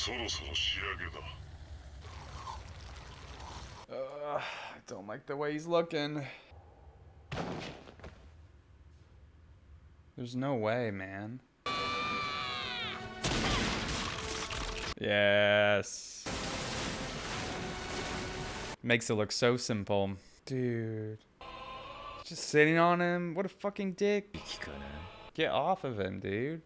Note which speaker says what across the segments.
Speaker 1: I don't like the way he's looking. There's no way, man. Yes. Makes it look so simple. Dude. Just sitting on him? What a fucking dick. Get off of him, dude.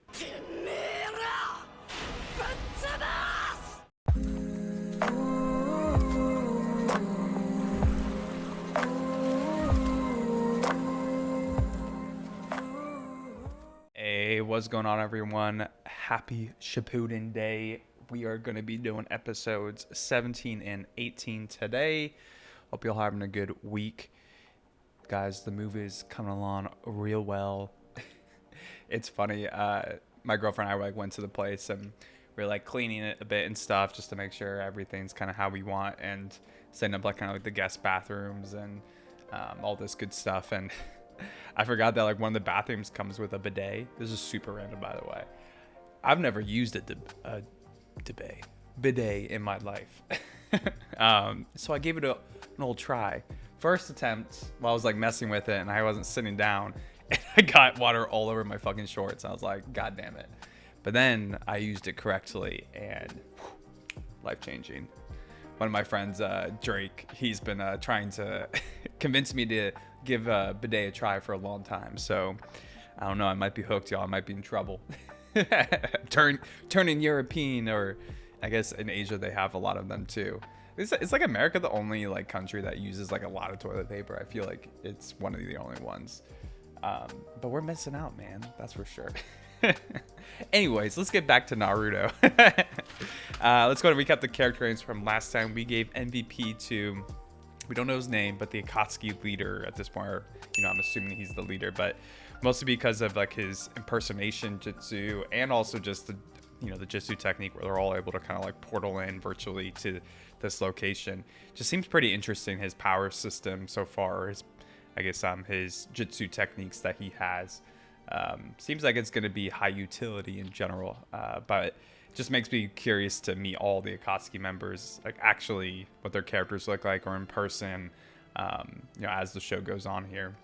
Speaker 1: Hey, what's going on, everyone? Happy Shippuden Day. We are going to be doing episodes 17 and 18 today. Hope y'all having a good week. Guys, the movie is coming along real well. It's funny. My girlfriend and I went to the place and we were cleaning it a bit and stuff just to make sure everything's kind of how we want and setting up kind of the guest bathrooms and all this good stuff. And I forgot that one of the bathrooms comes with a bidet. This is super random, by the way. I've never used a bidet in my life. So I gave it an old try. First attempt, while I was messing with it and I wasn't sitting down, and I got water all over my fucking shorts. I was like, God damn it. But then I used it correctly and life-changing. One of my friends, Drake, he's been trying to convince me to give bidet a try for a long time. So I don't know, I might be hooked, y'all. I might be in trouble. Turning European, or I guess in Asia they have a lot of them too. It's like America the only country that uses a lot of toilet paper. I feel like it's one of the only ones. But we're missing out, man. That's for sure. Anyways, let's get back to Naruto. Let's go and recap the character names from last time. We gave MVP to, we don't know his name, but the Akatsuki leader at this point. Or, I'm assuming he's the leader, but mostly because of his impersonation jutsu and also just the the jutsu technique where they're all able to kind of portal in virtually to this location. Just seems pretty interesting, his power system so far. His jutsu techniques that he has. Seems like it's going to be high utility in general, but it just makes me curious to meet all the Akatsuki members, actually what their characters look like or in person, as the show goes on here.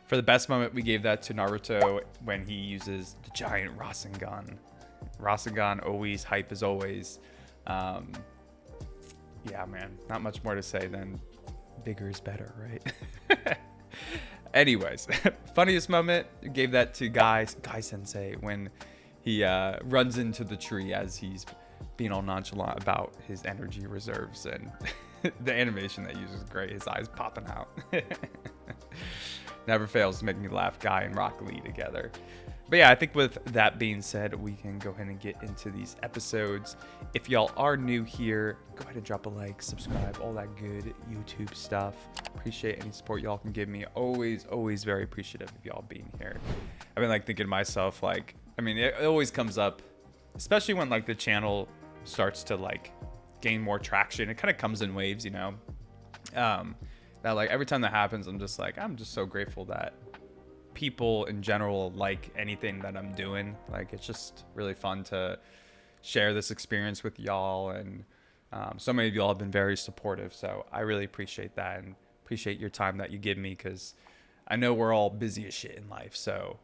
Speaker 1: For the best moment, we gave that to Naruto when he uses the giant Rasengan. Rasengan, always hype as always. Yeah, man, not much more to say than bigger is better, right? Anyways, funniest moment, gave that to Guy Sensei when he runs into the tree as he's being all nonchalant about his energy reserves, and the animation that uses is great. His eyes popping out. Never fails to make me laugh. Guy and Rock Lee together. But yeah, I think with that being said, we can go ahead and get into these episodes. If y'all are new here, go ahead and drop a like, subscribe, all that good YouTube stuff. Appreciate any support y'all can give me. Always very appreciative of y'all being here. I've been thinking to myself, it always comes up, especially when the channel starts to gain more traction. It kind of comes in waves, that every time that happens, I'm just so grateful that people in general like anything that I'm doing. It's just really fun to share this experience with y'all, and so many of y'all have been very supportive, so I really appreciate that and appreciate your time that you give me, because I know we're all busy as shit in life, so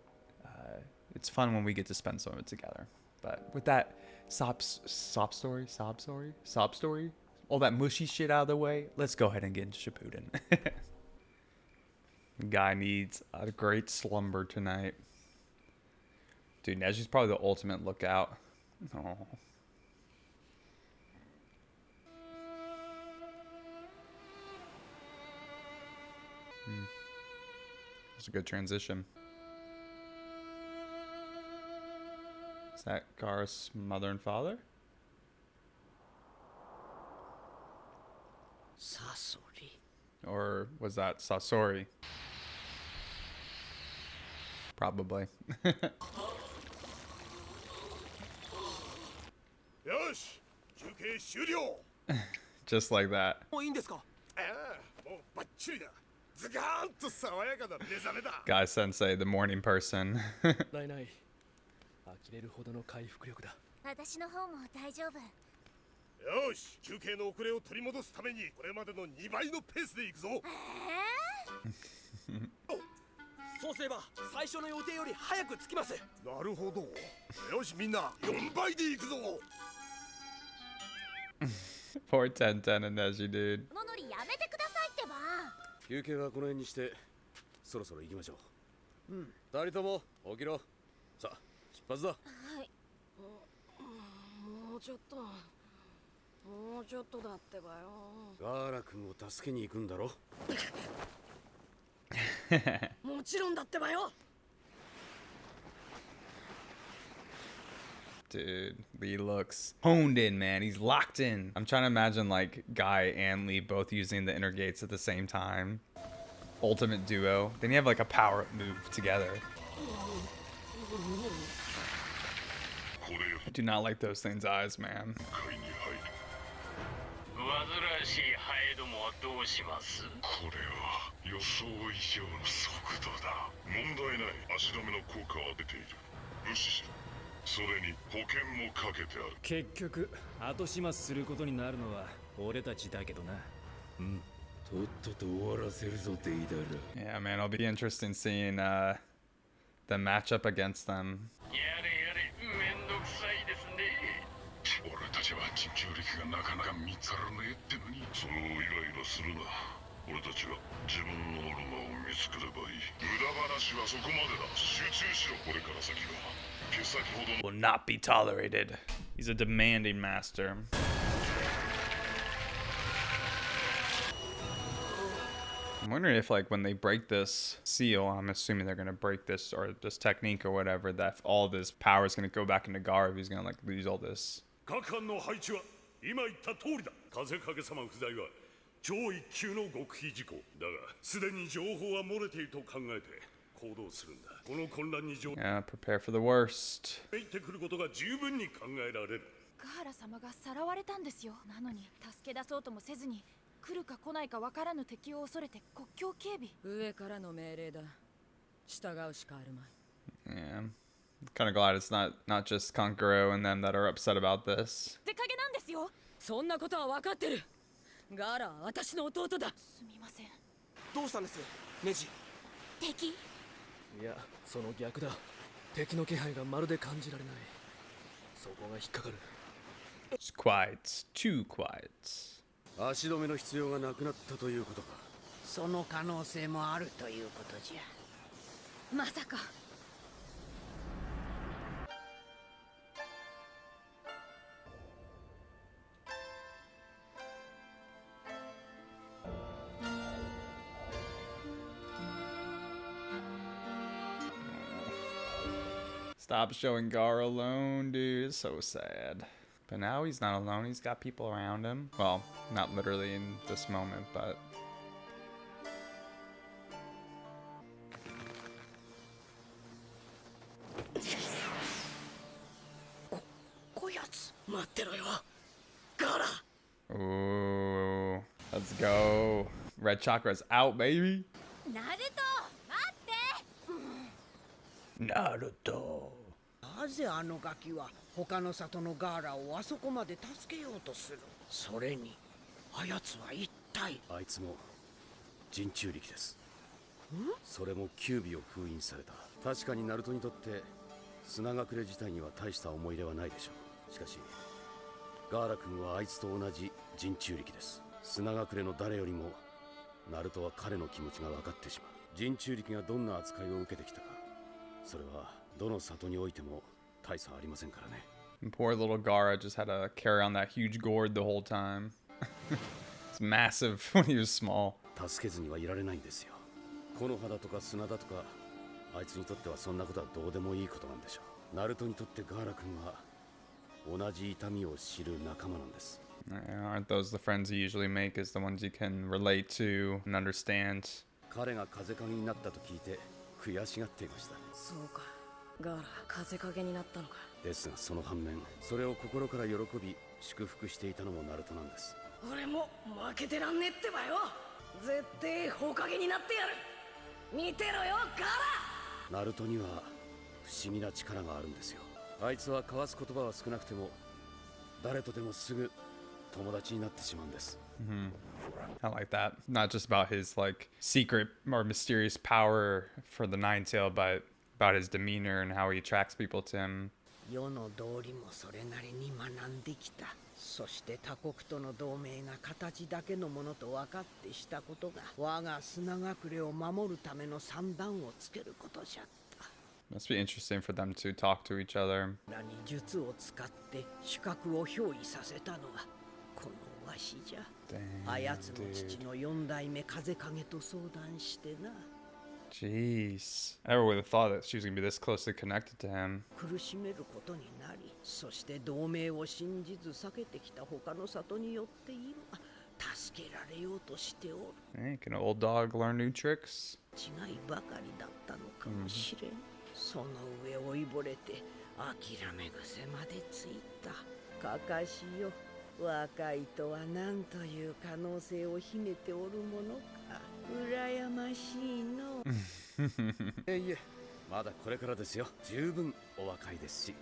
Speaker 1: it's fun when we get to spend some of it together. But with that sob story, all that mushy shit out of the way, let's go ahead and get into Shippuden. Guy needs a great slumber tonight. Dude, Neji's probably the ultimate lookout. Oh. That's a good transition. Is that Gaara's mother and father?
Speaker 2: Sasori.
Speaker 1: Or was that Sasori? Probably. Just like that. Guy Sensei, the morning person.
Speaker 2: ないない。呆れるほどの回復力だ。
Speaker 3: 私の方も大丈夫。
Speaker 2: よし、休憩の遅れを取り戻すためにこれまでの2倍のペースで行くぞ。
Speaker 3: そうすれば最初の予定より早く着きます。
Speaker 2: なるほど。よしみんな4倍で行くぞ。
Speaker 1: Poor 1010 and Neji, dude.
Speaker 4: ののりやめてくださいってば。
Speaker 5: 休憩はこの辺にしてそろそろ行きましょう。二人とも起きろ。さあ出発だ。
Speaker 4: はい。もうちょっとだってばよ。
Speaker 5: ガーラ君を助けに行くんだろ。
Speaker 4: もちろんだってばよ。
Speaker 1: Dude, Lee looks honed in, man. He's locked in. I'm trying to imagine like Guy and Lee both using the inner gates at the same time. Ultimate duo. Then you have like a power move together. I do not like those things' eyes, man.
Speaker 6: 煩わしいハエどもはどうします？
Speaker 2: これは予想以上の速度だ。問題ない。足止めの効果は出ている。無視しろ。それに保険もかけてある。
Speaker 7: 結局後始末することになるのは俺たちだけどな。
Speaker 5: とっとと終わらせるぞデイダラ。
Speaker 1: Yeah, man, it'll be interesting seeing the matchup against them.
Speaker 6: やれやれ、めんどくさいですね。
Speaker 2: 俺たちは地球力がなかなか見つからねえってのに、そうイライラするな。俺たちは自分のノルマを見つければいい。無駄話はそこまでだ。集中しろ。これから先は毛先ほどの
Speaker 1: Will not be tolerated. He's a demanding master. I'm wondering if like when they break this seal, I'm assuming they're gonna break this or this technique or whatever, that all this power is gonna go back into Gaara if he's gonna like lose all this.
Speaker 2: 各班の配置は今言った通りだ。風影様不在は超一級の極秘事項だが、すでに情報は漏れていると考えて行動するんだ。この混乱に乗
Speaker 1: Yeah, prepare for the worst.
Speaker 2: ってくることが十分に考えられる。
Speaker 4: ガーラ様がさらわれたんですよ。なのに助け出そうともせずに、来るか来ないかわからぬ敵を恐れて国境警備。
Speaker 8: 上からの命令だ。従うしかあるまい。
Speaker 1: Yeah. Kind of glad it's not just Kankuro and them that are upset about this.
Speaker 4: 出影なんですよ。
Speaker 8: そんなことは分かってる。ガーラは私の弟だ。
Speaker 4: すみません。
Speaker 3: どうしたんですネジ？
Speaker 4: 敵？
Speaker 7: いやその逆だ。敵の気配がまるで感じられない。そこが引っかかる。
Speaker 1: It's quiet. Too quiet.
Speaker 5: 足止めの必要がなくなったということか。
Speaker 9: その可能性もあるということじゃ。
Speaker 4: まさか。
Speaker 1: Stop showing Gar alone, dude. It's so sad. But now he's not alone. He's got people around him. Well, not literally in this moment, but...
Speaker 9: こやつ待ってろよ。ガーラ。
Speaker 1: Ooh. Let's go. Red Chakra's out, baby.
Speaker 4: ナルト、待って。
Speaker 1: Naruto.
Speaker 9: なぜあのガキは他の里のガーラをあそこまで助けようとする。それにあやつは一体。
Speaker 5: あいつも人中力です。それもキュービを封印された。確かにナルトにとって砂隠れ自体には大した思い入れはないでしょう。しかしガーラ君はあいつと同じ人中力です。砂隠れの誰よりもナルトは彼の気持ちが分かってしまう。人中力がどんな扱いを受けてきたか、それはどの里においても大差ありませんからね。
Speaker 1: And poor little Gaara just had to carry on that huge gourd the whole time. It's massive when he was small.
Speaker 5: 助けずにはいられないんですよ。木の葉だとか砂だとか、あいつにとってはそんなことはどうでもいいことなんでしょう。ナルトにとってガーラ君は同じ痛みを知る仲間なんです。
Speaker 1: Aren't those the friends you usually make, is the ones you can relate to and understand?
Speaker 5: 彼が風影になったと聞いて悔しがっていました。
Speaker 8: そうか。ガーラ風影になったのか。
Speaker 5: ですがその反面、それを心から喜び祝福していたのもナルトなんです。
Speaker 9: 俺も負けてらんねってばよ。絶対ほかげになってやる。見てろよガーラ。
Speaker 5: ナルトには不思議な力があるんですよ。あいつは交わす言葉は少なくても誰とでもすぐ友達になってしまうんです。
Speaker 1: I like that. Not just about his like secret or mysterious power for the Nine Tail, but about his demeanor and how he attracts people to him.
Speaker 9: 世の道理もそれなりに学んできた。そして他国との同盟が形だけのものと分かってしたことが我が砂隠れを守るための算段をつけることじゃった。
Speaker 1: Must be interesting for them to talk to each other.
Speaker 9: 何術を使って主格を憑依させたのはこのわしじゃ。あやつの父の四代目風影と相談してな。
Speaker 1: Jeez. I never would have thought that she was gonna be this closely connected to him.
Speaker 9: 苦しめることになり、そして同盟を信じず避けてきた他の里によって今助けられようとしておる。
Speaker 1: Hey, can an old dog learn new tricks?
Speaker 9: 違いばかりだったのかもしれん。その上老いぼれて諦め癖までついた。かかしよ、若いとは何という可能性を秘めておるものか。羨ましいの。
Speaker 5: いえ、まだこれからですよ。十分お若いですし。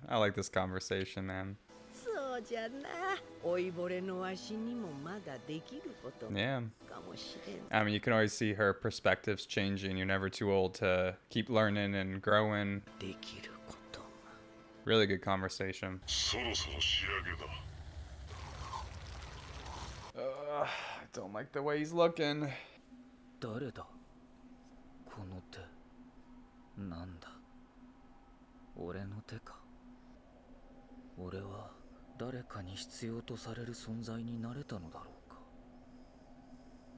Speaker 1: I like this conversation, man.
Speaker 9: そうじゃな。老いぼれのわしにもまだできることかもしれん。
Speaker 1: I mean, you can always see her perspectives changing. You're never too old to keep learning and growing.
Speaker 9: できること。
Speaker 1: Really good conversation.
Speaker 2: そろそろ仕上げだ。
Speaker 1: I don't like the way he's looking.
Speaker 7: 誰だこの手。なんだ俺の手か。俺は誰かに必要とされる存在になれたのだろうか。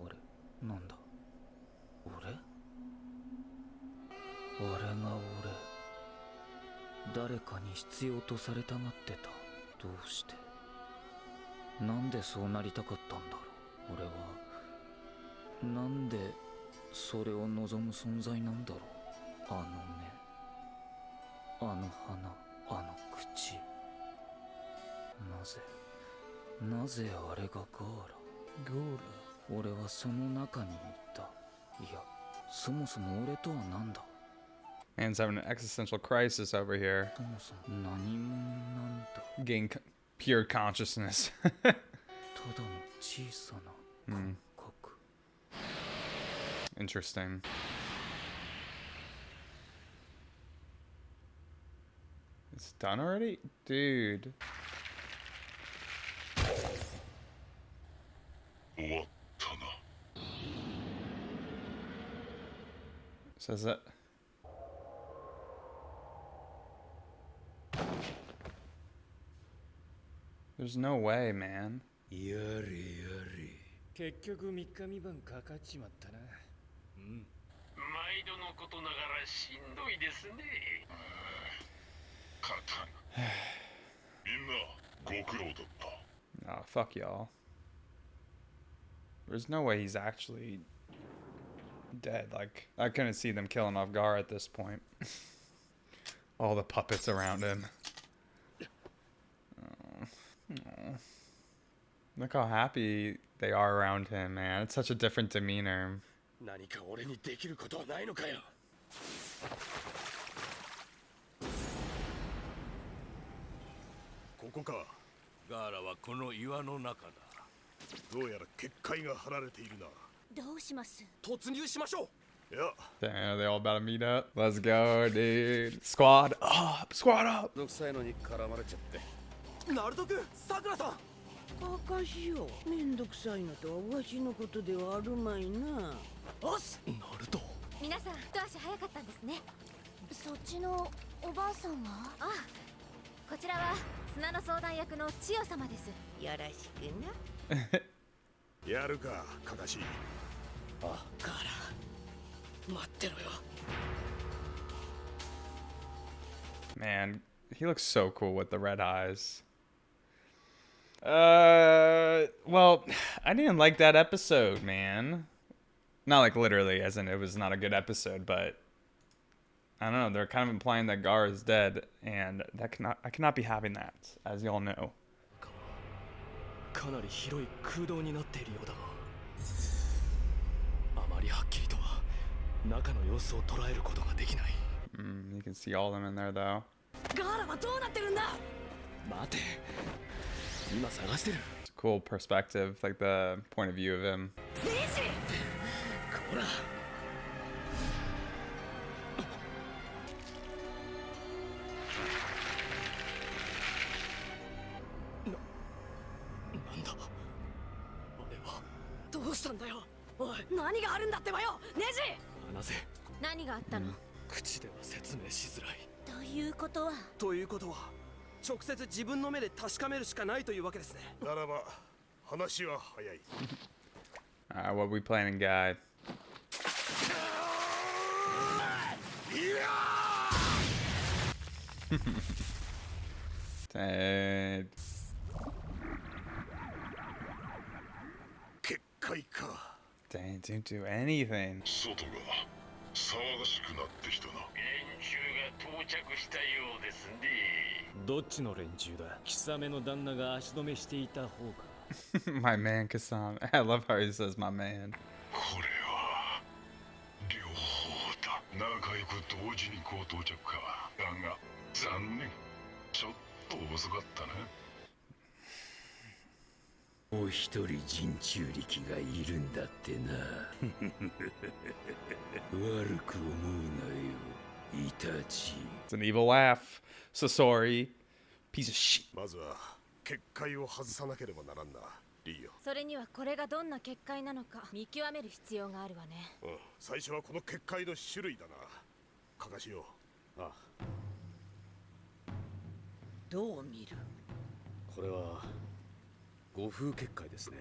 Speaker 7: 俺なんだ俺が誰かに必要とされたがってた。どうしてなんでそうなりたかったんだろう。俺はなんでそれを望む存在なんだろう。あの目、あの鼻、あの口。なぜあれがガーラ。俺はその中にいた。いや、そもそも俺とは何だ。
Speaker 1: Man's having an existential crisis over here.
Speaker 7: そもそも何者なんだ。
Speaker 1: Gain pure consciousness.
Speaker 7: ただの小さな感覚。
Speaker 1: Interesting. It's done already? Dude.
Speaker 2: 終わったな。
Speaker 1: Says that. There's no way, man.
Speaker 3: やれやれ。結局3日3晩かかっちまったな。うん。
Speaker 6: 毎度のことながらしんどいですね。
Speaker 2: カタン。みんなご苦労だった。
Speaker 1: Oh, fuck y'all. There's no way he's actually dead. Like, I couldn't see them killing off Gaara at this point. All the puppets around him. Oh. Look how happy they are around him, man. It's such a different demeanor.
Speaker 3: 何か俺にできることはないのかよ。
Speaker 2: ここか。
Speaker 3: ガーラはこの岩の中だ。
Speaker 2: どうやら結界が張られているな。
Speaker 4: どうします？
Speaker 3: 突入しましょう。
Speaker 2: いや、
Speaker 1: Damn, are they all about to meet up? Let's go, dude. Squad up! Squad up!
Speaker 5: めんどくさいのに絡まれちゃって。
Speaker 3: ナルト君、さくらさん。
Speaker 9: かかしよ、めんどくさいのとはわしのことではあるまいな。
Speaker 3: おっす。ナルト。
Speaker 4: 皆さん一足早かったんですね。そっちのおばあさんは？ああ、こちらは砂の相談役の千代様です。よろしくな。
Speaker 2: やるか、カカシ。
Speaker 3: あ、ガーラ。待ってろよ。
Speaker 1: Man, he looks so cool with the red eyes. Well, I didn't like that episode, man. Not like literally, as in it was not a good episode, but I don't know. They're kind of implying that Gaara is dead, and I cannot be having that, as y'all know.
Speaker 7: かなり広い空洞になっているようだが、あまりはっきりとは中の様子を捉えることができない。
Speaker 1: You can see all of them in there, though.
Speaker 9: ガーラはどうなってるんだ。
Speaker 1: Cool perspective, like the point of view of him.
Speaker 4: 何があったの？
Speaker 3: 口では説明しづらい。
Speaker 4: ということは。
Speaker 10: ということは、直接自分の目で確かめるしかないというわけですね。
Speaker 2: ならば話は早い。
Speaker 1: What we planning, guy? Dang.
Speaker 2: 結界か。
Speaker 1: Dang, didn't do anything.
Speaker 2: 外が騒がしくなってきたな。
Speaker 6: 連中が到着したようですね。
Speaker 3: どっちの連中だ？貴様の旦那が足止めしていた方か。
Speaker 1: My man, Kasam. I love how he says my man.
Speaker 2: これは両方だ。仲良く同時にこう到着か。だが残念。ちょっと遅かったな。
Speaker 5: もう一人人中力がいるんだってな。悪く思うなよ、イタチ。
Speaker 1: It's an evil laugh. Sasori. Piece of shit.
Speaker 2: まずは結界を外さなければならんな、リーヨ。
Speaker 4: それにはこれがどんな結界なのか見極める必要があるわね。
Speaker 2: 最初はこの結界の種類だな。かかしよう。
Speaker 5: ああ、
Speaker 9: どう見る？
Speaker 5: これは五風結界ですね。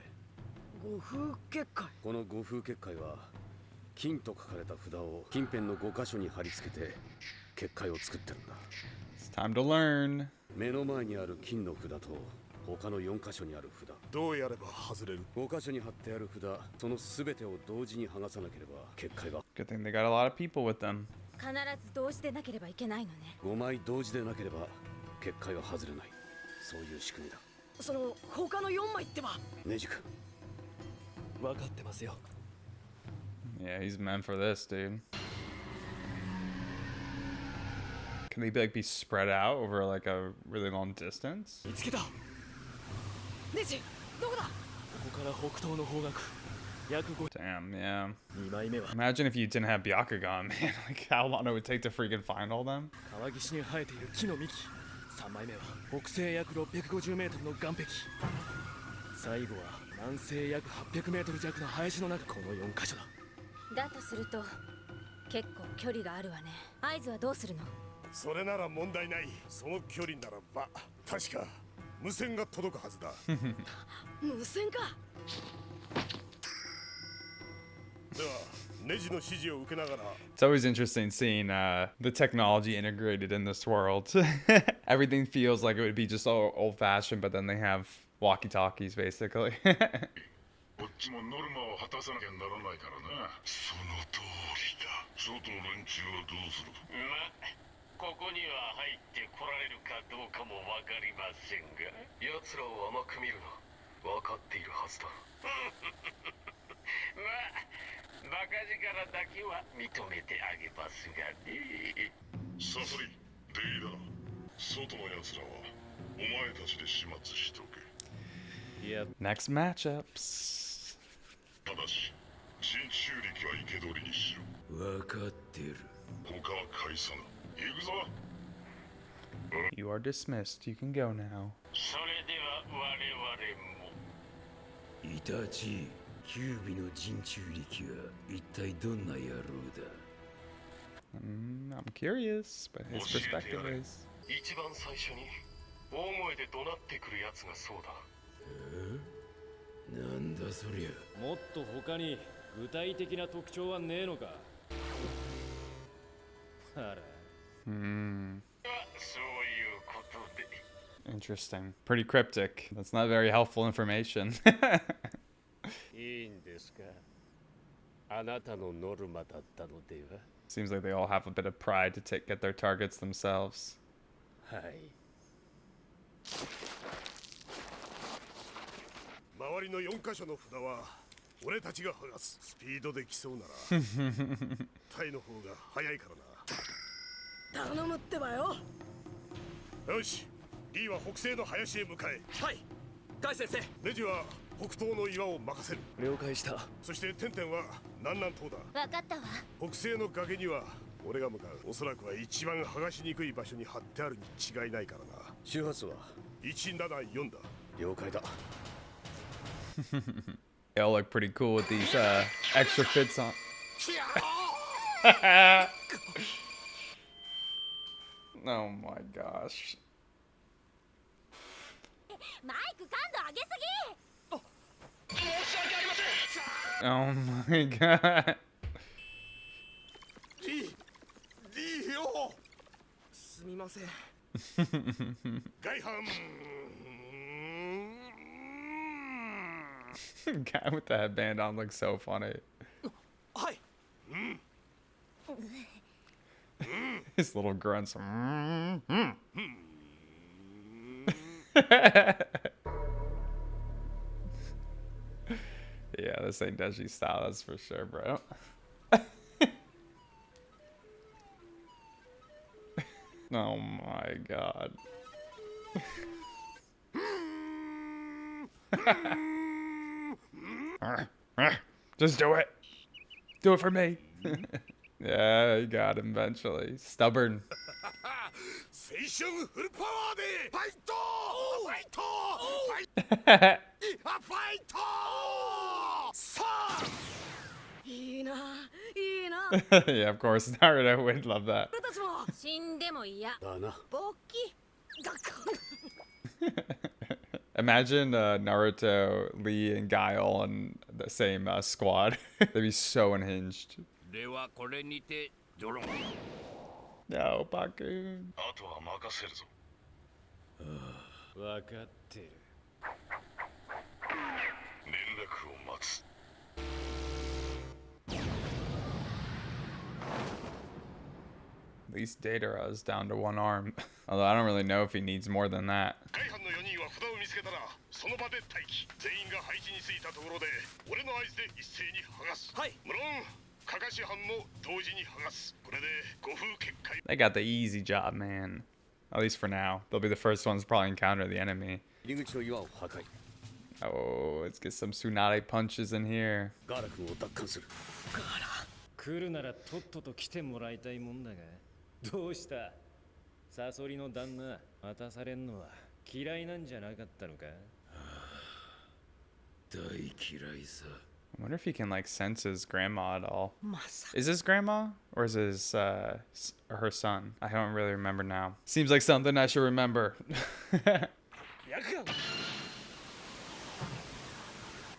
Speaker 9: 五風結界。
Speaker 5: この五風結界は金と書かれた札を近辺の5箇所に貼り付けて結界を作ってるんだ。
Speaker 1: It's time to learn.
Speaker 5: 目の前にある金の札と他の4箇所にある札、
Speaker 2: どうやれば外れる？
Speaker 5: 5箇所に貼ってある札、その全てを同時に剥がさなければ結界が
Speaker 1: Good thing they got a lot of people with them.
Speaker 4: 必ず同時でなければいけないのね。
Speaker 5: 5枚同時でなければ結界は外れない。そういう仕組みだ。
Speaker 10: その他の4枚ってば。
Speaker 5: ネジ君、
Speaker 3: 分かってますよ。
Speaker 1: Yeah, he's meant for this, dude. Can they be spread out over like a really long distance?
Speaker 3: 見つけた。
Speaker 10: ネジ、どこだ？
Speaker 3: ここから北東の方角。約5。
Speaker 1: Damn, yeah.
Speaker 3: 2枚目は
Speaker 1: Imagine if you didn't have Byakugan, man. Like how long it would take to freaking find all them.
Speaker 3: 川岸に生えている木の幹。3枚目は北西約650メートルの岩壁。最後は南西約800メートル弱の林の中。この4箇所だ。
Speaker 4: だとすると結構距離があるわね。合図はどうするの？
Speaker 2: それなら問題ない。その距離ならば確か無線が届くはずだ。
Speaker 10: 無線か。
Speaker 2: ではネジの指示を受けながら。
Speaker 1: It's always interesting seeing the technology integrated in this world. Everything feels like it would be just so old-fashioned, but then they have walkie-talkies, basically.
Speaker 2: こっちもノルマを果たさなきゃならないからな。その通りだ。外の連中はどうする？
Speaker 6: ま、ここには入って来られるかどうかもわかりませんが。奴らを甘く見るな。分かっているはずだ。まあ、バカ力だけは認めてあげますがね。
Speaker 2: サソリ、デイだ。外の奴らはお前たちで始末しとけ。
Speaker 1: Next matchups.
Speaker 2: ただし、人中力は生け捕りにしろ。
Speaker 5: 分かってる。
Speaker 2: 他は返さぬ。行くぞ。
Speaker 1: You are dismissed. You can go now.
Speaker 6: それでは我々も。
Speaker 5: イタチ、キュービの人中力は一体どんな野郎だ？
Speaker 1: I'm curious, but his perspective is.
Speaker 2: 一番最初に大声で怒鳴ってくる奴がそうだ。
Speaker 5: なんだそりゃ。
Speaker 3: もっと他に具体的な特徴はねえのか。あら。
Speaker 1: Hmm.
Speaker 6: そういうことで。
Speaker 1: Interesting. Pretty cryptic. That's not very helpful information.
Speaker 5: いいんですか？あなたのノルマだったのでは？
Speaker 1: Seems like they all have a bit of pride to get their targets themselves.
Speaker 5: はい。
Speaker 2: 周りの4箇所の札は俺たちが剥がす。スピードで競うならタイの方が早いからな。
Speaker 10: 頼むってばよ。
Speaker 2: よし、リーは北西の林へ向かえ。
Speaker 10: はい、ガイ先生。
Speaker 2: ネジは北東の岩を任せる。
Speaker 3: 了解した。
Speaker 2: そしてテンテンは南南東だ。
Speaker 4: 分かったわ。
Speaker 2: 北西の崖には俺が向かう。おそらくは一番剥がしにくい場所に貼ってあるに違いないからな。
Speaker 5: 周波数は
Speaker 2: 174だ。
Speaker 5: 了解だ。
Speaker 1: They all look pretty cool with these extra fits on. Oh my gosh.
Speaker 4: マイク感度上げすぎ。
Speaker 10: 申し訳ありません。
Speaker 1: Oh my god.
Speaker 2: リーよ。
Speaker 10: すみません。
Speaker 2: 外反。
Speaker 1: Guy with the headband on looks so funny.
Speaker 10: はい。
Speaker 1: His little grunts. Yeah, this ain't Deji style, that's for sure, bro. Oh my god. Just do it. Do it for me. Yeah, you got him eventually. Stubborn.
Speaker 2: 青春フルパワーでファイトファイトファイトさあ。
Speaker 8: いいな、いいな。
Speaker 1: Yeah, of course. Naruto would love that.
Speaker 8: 俺たちも。
Speaker 4: 死んでも嫌。
Speaker 5: だな。
Speaker 8: 勃起。
Speaker 1: Imagine Naruto, Lee, and Guy all on the same squad. They'd be so unhinged.
Speaker 6: ではこれにてドロン。
Speaker 1: No, Baku.
Speaker 2: あとは任せるぞ。
Speaker 3: 分かってる。
Speaker 2: 連絡を待つ。
Speaker 1: At least Datara is down to one arm. Although I don't really know if he needs more than that.
Speaker 2: 外班の4人は札を見つけたらその場で待機。全員が配置についたところで俺の合図で一斉に剥がす。
Speaker 10: はい。
Speaker 2: 無論カカシ班も同時に剥がす。これで誤風結界。
Speaker 1: They got the easy job, man. At least for now. They'll be the first ones to probably encounter the enemy.
Speaker 5: 入り口の岩を破壊。
Speaker 1: Oh, let's get some Tsunade punches in here.
Speaker 5: ガーラ君を奪還する。
Speaker 3: 来るならとっとと来てもらいたいもんだが。どうした？サソリの旦那、渡されんのは嫌いなんじゃなかったのか？
Speaker 5: 大嫌いさ。
Speaker 1: I wonder if he can like sense his grandma at all. Is his grandma or is his or her son? I don't really remember now. Seems like something I should remember.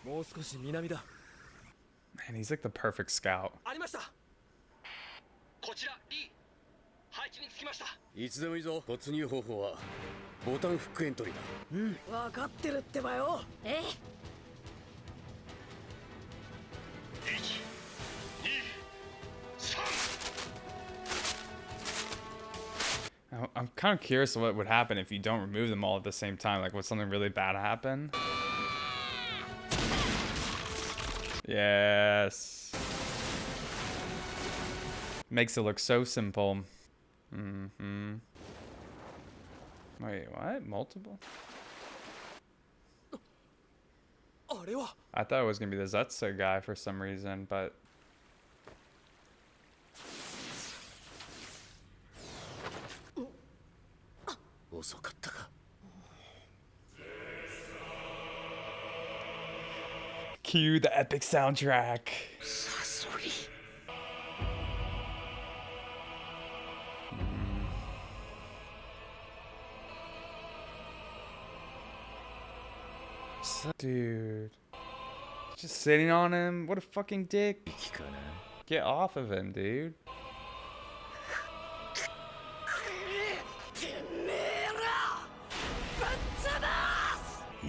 Speaker 3: もう少し南だ。
Speaker 1: Man, he's like the perfect scout.
Speaker 10: ありました。こちらリー。配置につきました。
Speaker 5: いつでもいいぞ。突入方法はボタンフックエントリーだ。
Speaker 8: 分かってるってばよ。
Speaker 4: ええ。
Speaker 1: I'm kind of curious what would happen if you don't remove them all at the same time. Like, would something really bad happen? Yes. Makes it look so simple. Mm-hmm. Wait, what? Multiple?
Speaker 10: あれは。
Speaker 1: I thought it was gonna be the Zetsu guy for some reason, but... Cue the epic soundtrack. Dude. Just sitting on him? What a fucking dick. Get off of him, dude.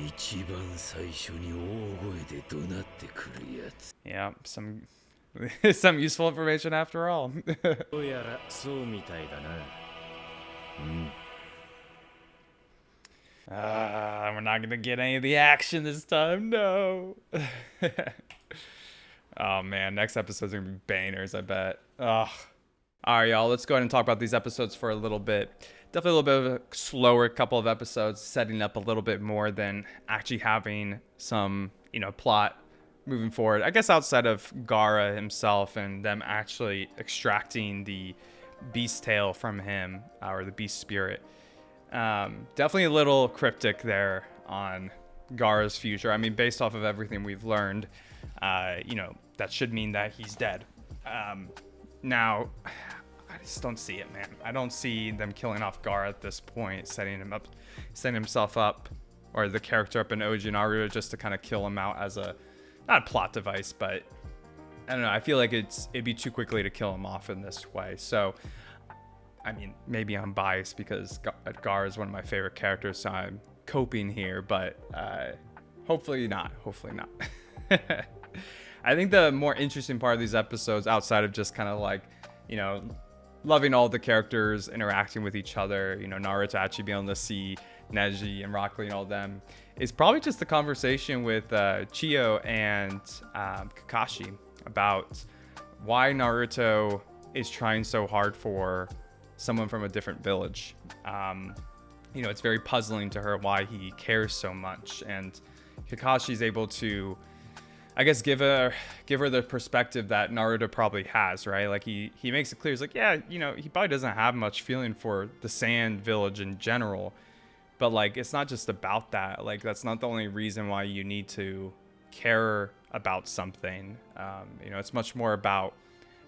Speaker 5: 一番最初に大声で怒鳴ってくるやつ。
Speaker 1: Yeah, some useful information after all.
Speaker 3: どうやらそうみたいだな。
Speaker 1: We're not gonna get any of the action this time, no. Oh man, next episode's gonna be bangers, I bet. Ugh. All right, y'all, let's go ahead and talk about these episodes for a little bit. Definitely a little bit of a slower couple of episodes, setting up a little bit more than actually having some, plot moving forward. I guess outside of Gaara himself and them actually extracting the beast tail from him, or the beast spirit. Definitely a little cryptic there on Gaara's future. I mean, based off of everything we've learned, that should mean that he's dead. Now, I just don't see it, man. I don't see them killing off Gaara at this point, setting himself up, or the character up in OG Naruto just to kind of kill him out as not a plot device, but I don't know. I feel like it'd be too quickly to kill him off in this way. So, I mean, maybe I'm biased because Gaara is one of my favorite characters, so I'm coping here, but hopefully not. Hopefully not. I think the more interesting part of these episodes, outside of just kind of like, loving all the characters interacting with each other, Naruto actually being able to see Neji and Rock Lee and all them, is probably just the conversation with Chiyo and Kakashi about why Naruto is trying so hard for someone from a different village. It's very puzzling to her why he cares so much, and Kakashi's able to, I guess, give her the perspective that Naruto probably has, right? Like he makes it clear, he's like, yeah, he probably doesn't have much feeling for the Sand Village in general, but like it's not just about that. Like that's not the only reason why you need to care about something. It's much more about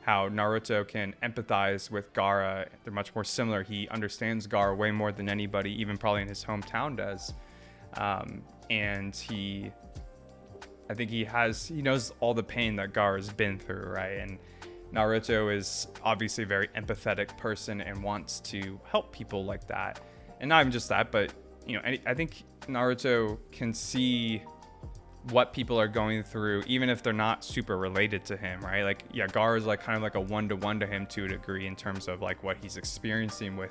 Speaker 1: how Naruto can empathize with Gaara. They're much more similar. He understands Gaara way more than anybody, even probably in his hometown, does. And I think he knows all the pain that Gaara's been through, right? And Naruto is obviously a very empathetic person and wants to help people like that. And not even just that, but I think Naruto can see what people are going through, even if they're not super related to him, right? Like, yeah, Gaara is like kind of like a one-to-one to him to a degree in terms of like what he's experiencing with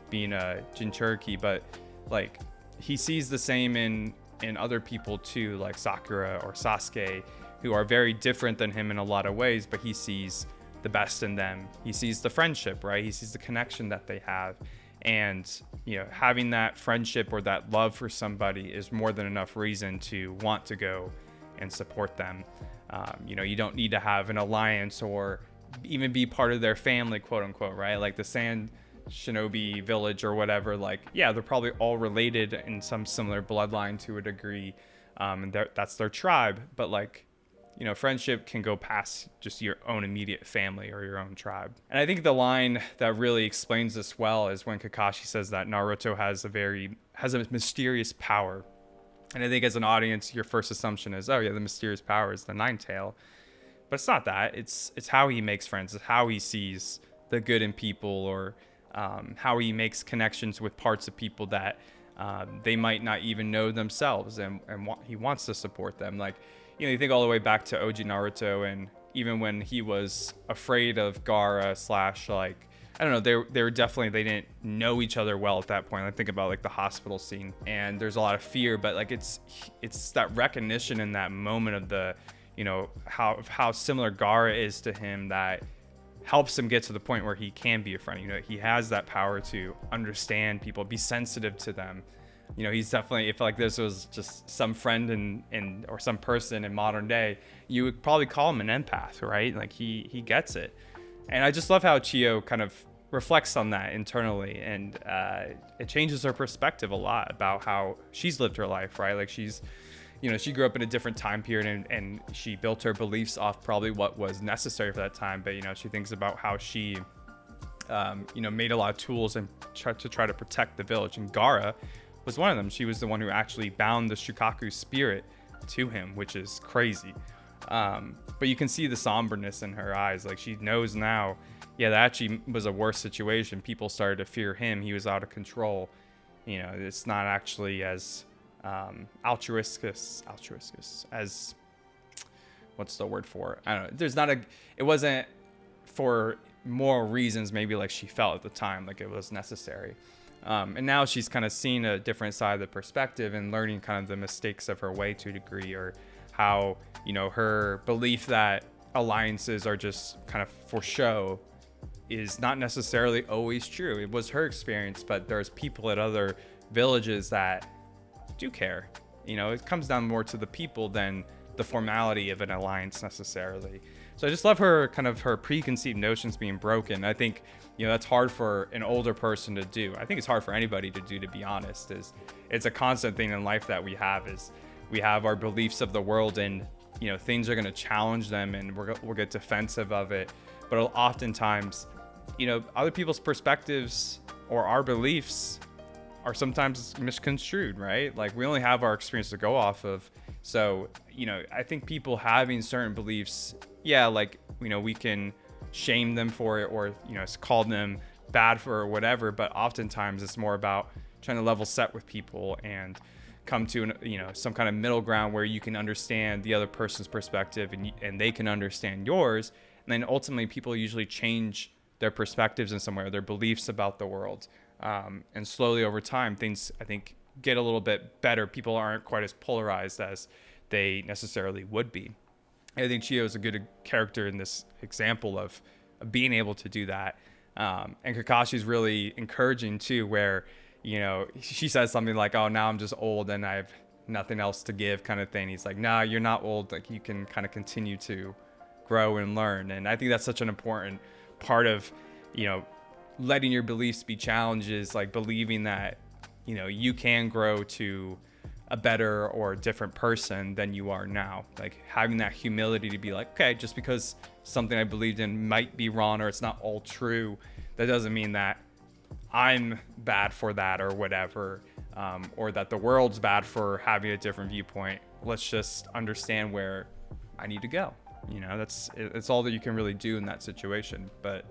Speaker 1: being a Jinchuriki, but like he sees the same in other people too, like Sakura or Sasuke, who are very different than him in a lot of ways, but he sees the best in them. He sees the friendship, right? He sees the connection that they have. And, having that friendship or that love for somebody is more than enough reason to want to go and support them. You don't need to have an alliance or even be part of their family, quote unquote, right? Like the Sand Shinobi village or whatever, like, yeah, they're probably all related in some similar bloodline to a degree. And that's their tribe. But like, friendship can go past just your own immediate family or your own tribe. And I think the line that really explains this well is when Kakashi says that Naruto has a mysterious power. And I think as an audience, your first assumption is, oh yeah, the mysterious power is the Nine Tail. But it's not that. It's how he makes friends. It's how he sees the good in people, or how he makes connections with parts of people that they might not even know themselves, and he wants to support them. Like, you think all the way back to OG Naruto, and even when he was afraid of Gaara / like, I don't know, they didn't know each other well at that point. I think about like the hospital scene, and there's a lot of fear, but like it's that recognition in that moment of the, how similar Gaara is to him that helps him get to the point where he can be a friend. He has that power to understand people, be sensitive to them. He's definitely, if like this was just some friend or some person in modern day, you would probably call him an empath, right? Like he gets it. And I just love how Chiyo kind of reflects on that internally, and it changes her perspective a lot about how she's lived her life, right? Like she grew up in a different time period, and she built her beliefs off probably what was necessary for that time. But, she thinks about how she, made a lot of tools and tried to protect the village. And Gaara was one of them. She was the one who actually bound the Shukaku spirit to him, which is crazy. But you can see the somberness in her eyes. Like, she knows now, yeah, that actually was a worse situation. People started to fear him. He was out of control. It's not actually as altruistic as, what's the word for it? I don't know. It wasn't for moral reasons, maybe like she felt at the time, like it was necessary. And now she's kind of seen a different side of the perspective and learning kind of the mistakes of her way to a degree, or how, her belief that alliances are just kind of for show is not necessarily always true. It was her experience, but there's people at other villages that do care. You know, it comes down more to the people than the formality of an alliance necessarily. So I just love her kind of her preconceived notions being broken. I think, you know, that's hard for an older person to do. I think it's hard for anybody to do, to be honest. It's a constant thing in life that we have our beliefs of the world, and, you know, things are going to challenge them and we'll get defensive of it. But oftentimes, you know, other people's perspectives or our beliefs are sometimes misconstrued, right? Like, we only have our experience to go off of. So, you know, I think people having certain beliefs, yeah, like, you know, we can shame them for it, or, you know, call them bad for or whatever, but oftentimes it's more about trying to level set with people and come to you know, some kind of middle ground where you can understand the other person's perspective and they can understand yours. And then ultimately people usually change their perspectives in some way, or their beliefs about the world. And slowly over time, things, I think, get a little bit better. People aren't quite as polarized as they necessarily would be. I think Chiyo is a good character in this example of being able to do that. And Kakashi's really encouraging too, where, you know, she says something like, oh, now I'm just old and I have nothing else to give, kind of thing. He's like, nah, you're not old. Like, you can kind of continue to grow and learn. And I think that's such an important part of, you know, letting your beliefs be challenges, like believing that, you know, you can grow to a better or different person than you are now. Like, having that humility to be like, okay, just because something I believed in might be wrong or it's not all true, that doesn't mean that I'm bad for that or whatever, or that the world's bad for having a different viewpoint. Let's just understand where I need to go. You know, it's all that you can really do in that situation. But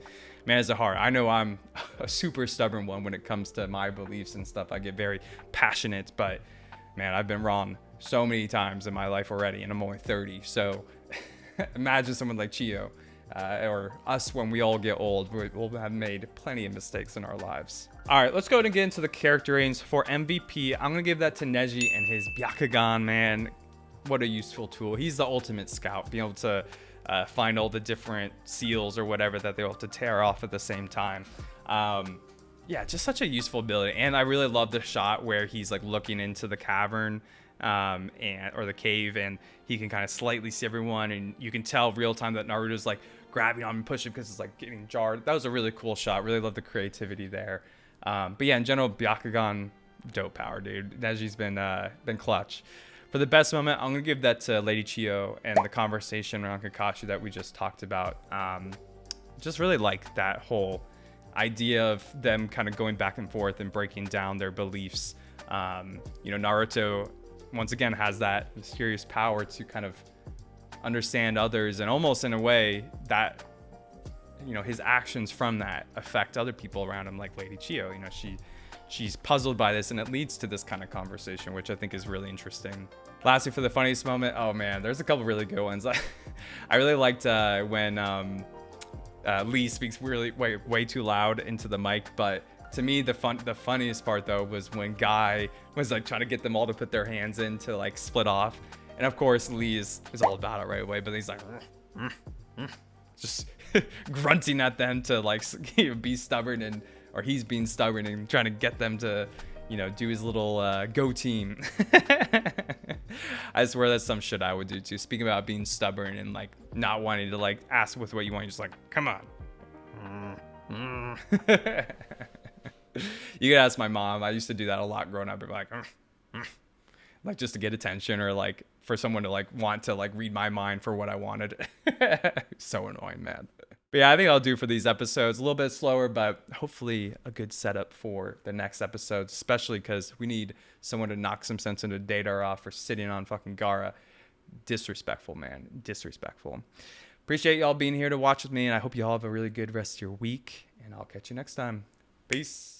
Speaker 1: man, is it hard. I know I'm a super stubborn one when it comes to my beliefs and stuff. I get very passionate, but man, I've been wrong so many times in my life already, and I'm only 30. So imagine someone like Chiyo, or us when we all get old. We'll have made plenty of mistakes in our lives. All right, let's go ahead and get into the character ratings. For MVP, I'm going to give that to Neji and his Byakugan, man. What a useful tool. He's the ultimate scout, being able to find all the different seals or whatever that they'll have to tear off at the same time. Yeah, just such a useful ability. And I really love the shot where he's like looking into the cavern or the cave, and he can kind of slightly see everyone, and you can tell real time that Naruto's like grabbing on him and pushing because it's like getting jarred. That was a really cool shot. Really love the creativity there. But yeah, in general, Byakugan, dope power, dude. Neji's been clutch. For the best moment, I'm gonna give that to Lady Chiyo and the conversation around Kakashi that we just talked about. Just really like that whole idea of them kind of going back and forth and breaking down their beliefs. You know, Naruto once again has that mysterious power to kind of understand others, and almost in a way that, you know, his actions from that affect other people around him, like Lady Chiyo. You know, she's puzzled by this, and it leads to this kind of conversation, which I think is really interesting. Lastly, for the funniest moment, oh man, there's a couple really good ones. I really liked when Lee speaks really way too loud into the mic, but to me the funniest part though was when Guy was like trying to get them all to put their hands in to like split off, and of course Lee is all about it right away, but he's like just grunting at them to like be stubborn, or he's being stubborn and trying to get them to, you know, do his little go team. I swear that's some shit I would do too. Speaking about being stubborn and like not wanting to like ask with what you want, you're just like, come on. You could ask my mom. I used to do that a lot growing up. Like just to get attention, or like for someone to like want to like read my mind for what I wanted. So annoying, man. But yeah, I think I'll do for these episodes. A little bit slower, but hopefully a good setup for the next episodes, especially because we need someone to knock some sense into Data off for sitting on fucking Gaara. Disrespectful, man. Disrespectful. Appreciate y'all being here to watch with me, and I hope you all have a really good rest of your week, and I'll catch you next time. Peace.